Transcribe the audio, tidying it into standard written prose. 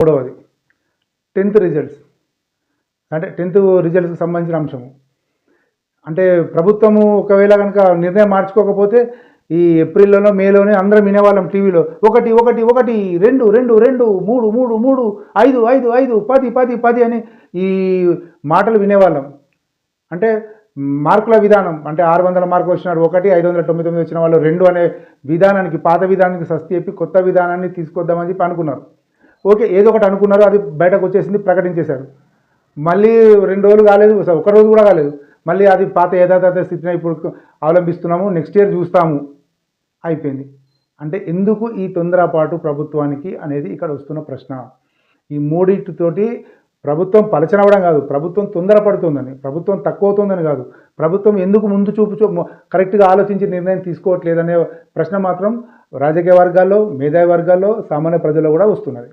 మూడవది 10th results, అంటే 10th రిజల్ట్స్కి సంబంధించిన అంశము. అంటే ప్రభుత్వము ఒకవేళ కనుక నిర్ణయం మార్చుకోకపోతే ఈ ఏప్రిల్లోనో మేలోనే అందరం వినేవాళ్ళం టీవీలో, 1 1 1 2 2 2 3 3 3 5 5 5 10 10 10 అని ఈ మాటలు వినేవాళ్ళం. అంటే మార్కుల విధానం, అంటే 600 మార్కులు వచ్చినాడు 1, 599 వచ్చిన వాళ్ళు 2 అనే విధానానికి, పాత విధానానికి సస్తి చెప్పి కొత్త విధానాన్ని తీసుకొద్దామని చెప్పి అనుకున్నారు. ఓకే, ఏదో ఒకటి అనుకున్నారు, అది బయటకు వచ్చేసింది, ప్రకటించేశారు. మళ్ళీ 2 రోజులు కాలేదు, ఒక రోజు కూడా కాలేదు, మళ్ళీ అది పాత యథాతథ స్థితిని ఇప్పుడు అవలంబిస్తున్నాము, నెక్స్ట్ ఇయర్ చూస్తాము అయిపోయింది. అంటే ఎందుకు ఈ తొందరపాటు ప్రభుత్వానికి అనేది ఇక్కడ వస్తున్న ప్రశ్న. ఈ మూడింటితోటి ప్రభుత్వం పలచనవడం కాదు, ప్రభుత్వం తొందరపడుతుందని, ప్రభుత్వం తక్కువ అవుతుందని కాదు, ప్రభుత్వం ఎందుకు ముందు చూపు కరెక్ట్గా ఆలోచించి నిర్ణయం తీసుకోవట్లేదనే ప్రశ్న మాత్రం రాజకీయ వర్గాల్లో, మేధావి వర్గాల్లో, సామాన్య ప్రజల్లో కూడా వస్తున్నది.